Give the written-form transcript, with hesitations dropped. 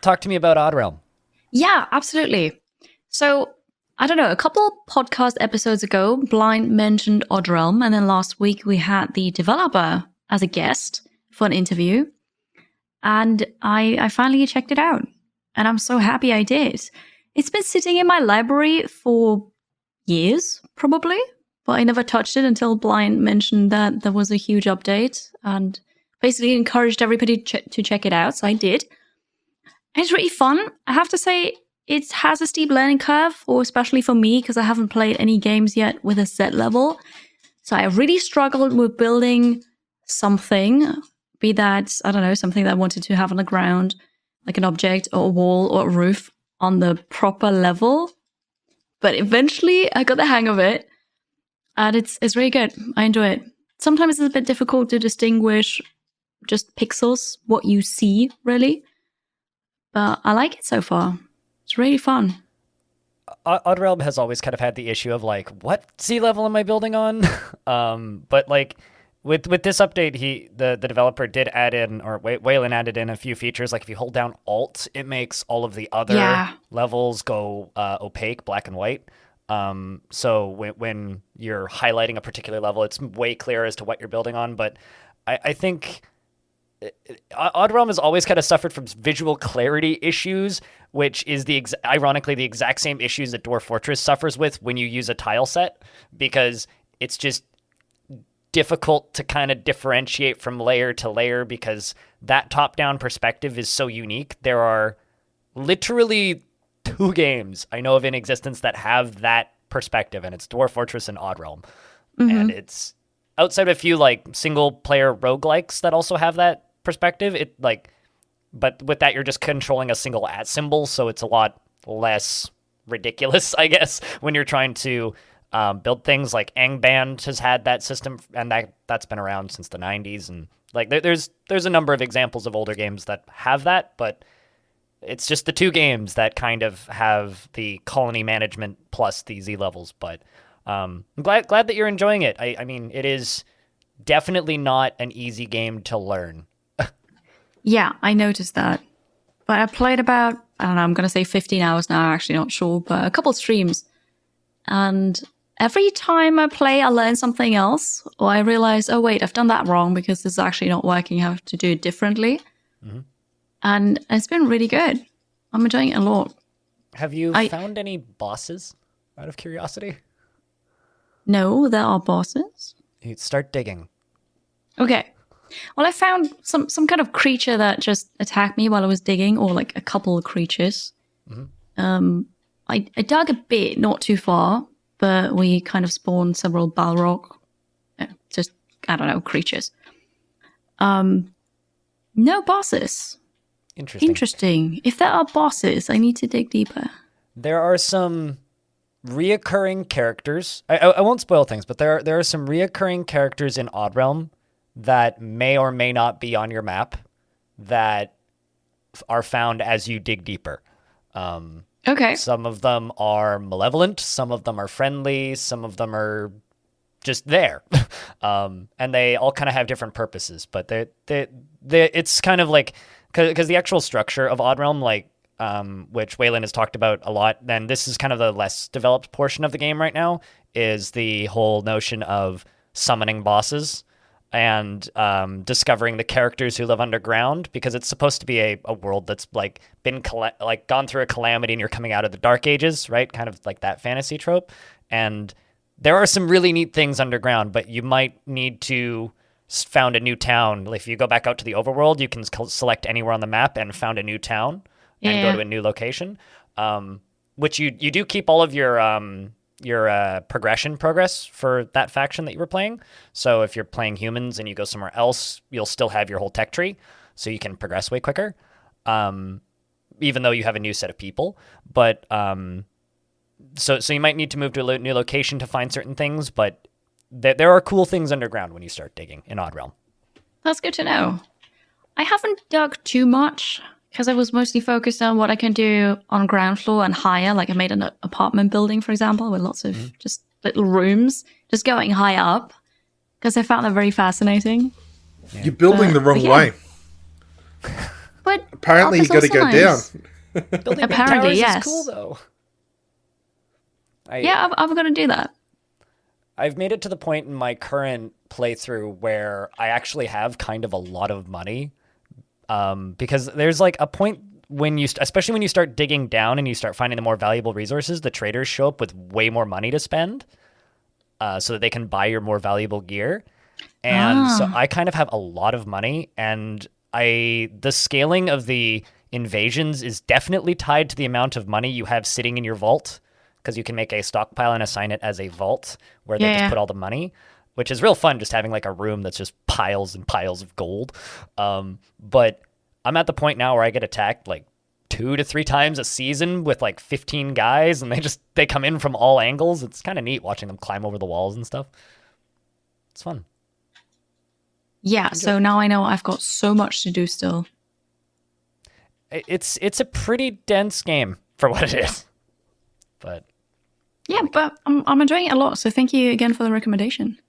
talk to me about Odd Realm. Yeah, absolutely. So, I don't know, a couple podcast episodes ago, Blind mentioned Odd Realm, and then last week we had the developer as a guest for an interview, and I finally checked it out, and I'm so happy I did. It's been sitting in my library for years, probably, but I never touched it until Blind mentioned that there was a huge update and basically encouraged everybody to check it out, so I did. And it's really fun. I have to say, it has a steep learning curve, or especially for me, because I haven't played any games yet with a set level. So I really struggled with building something, be that, I don't know, something that I wanted to have on the ground, like an object or a wall or a roof on the proper level. But eventually I got the hang of it, and it's really good. I enjoy it. Sometimes it's a bit difficult to distinguish just pixels, what you see, really. But I like it so far. It's really fun. Odd Realm has always kind of had the issue of like, what sea level am I building on? But like with this update, the developer did add in, or Waylon added in a few features. Like if you hold down Alt, it makes all of the other levels go opaque, black and white. So when you're highlighting a particular level, it's way clearer as to what you're building on. But I think Odd Realm has always kind of suffered from visual clarity issues, which is ironically the exact same issues that Dwarf Fortress suffers with when you use a tile set, because it's just difficult to kind of differentiate from layer to layer because that top-down perspective is so unique. There are literally 2 games I know of in existence that have that perspective, and it's Dwarf Fortress and Odd Realm. Mm-hmm. And it's outside of a few like single-player roguelikes that also have that perspective, but with that you're just controlling a single @ symbol, so it's a lot less ridiculous, I guess, when you're trying to build things. Like Angband has had that system, and that's been around since the 90s, and like there's a number of examples of older games that have that, but it's just the 2 games that kind of have the colony management plus the Z levels. But I'm glad that you're enjoying it. I mean, it is definitely not an easy game to learn. Yeah, I noticed that. But I played about, I don't know, I'm going to say 15 hours now, I'm actually not sure, but a couple streams. And every time I play, I learn something else, or I realize, oh, wait, I've done that wrong because this is actually not working. I have to do it differently. Mm-hmm. And it's been really good. I'm enjoying it a lot. Have you found any bosses, out of curiosity? No, there are bosses. You start digging. Okay. Well, I found some kind of creature that just attacked me while I was digging, or like a couple of creatures. Mm-hmm. I dug a bit, not too far, but we kind of spawned several Balrog, just, I don't know, creatures. No bosses. Interesting. If there are bosses, I need to dig deeper. There are some reoccurring characters. I won't spoil things, but there are some reoccurring characters in Odd Realm that may or may not be on your map that are found as you dig deeper. Okay. Some of them are malevolent, some of them are friendly, some of them are just there. And they all kind of have different purposes, but it's kind of like, because the actual structure of Odd Realm, like, which Waylon has talked about a lot, then this is kind of the less developed portion of the game right now, is the whole notion of summoning bosses and discovering the characters who live underground, because it's supposed to be a world that's like been gone through a calamity and you're coming out of the Dark Ages, right? Kind of like that fantasy trope. And there are some really neat things underground, but you might need to found a new town. If you go back out to the overworld, you can select anywhere on the map and found a new town and go to a new location, which you do keep all of your progress for that faction that you were playing. So if you're playing humans and you go somewhere else, you'll still have your whole tech tree, so you can progress way quicker, even though you have a new set of people. But so you might need to move to a new location to find certain things, but there are cool things underground when you start digging in Odd Realm. That's good to know. I haven't dug too much because I was mostly focused on what I can do on ground floor and higher. Like I made an apartment building, for example, with lots of just little rooms, just going high up, because I found that very fascinating. Yeah. You're building the wrong way. But Apparently, up you got to is also go nice. down. Building big Apparently, towers yes. is cool though. I'm going to do that. I've made it to the point in my current playthrough where I actually have kind of a lot of money, because there's like a point when especially when you start digging down and you start finding the more valuable resources, the traders show up with way more money to spend, so that they can buy your more valuable gear. And so I kind of have a lot of money, and the scaling of the invasions is definitely tied to the amount of money you have sitting in your vault, because you can make a stockpile and assign it as a vault where they just put all the money, which is real fun, just having like a room that's just piles and piles of gold. But I'm at the point now where I get attacked like 2 to 3 times a season with like 15 guys, and they come in from all angles. It's kind of neat watching them climb over the walls and stuff. It's fun. Yeah, so now I know I've got so much to do still. It's a pretty dense game for what it is. But yeah, but I'm enjoying it a lot. So thank you again for the recommendation.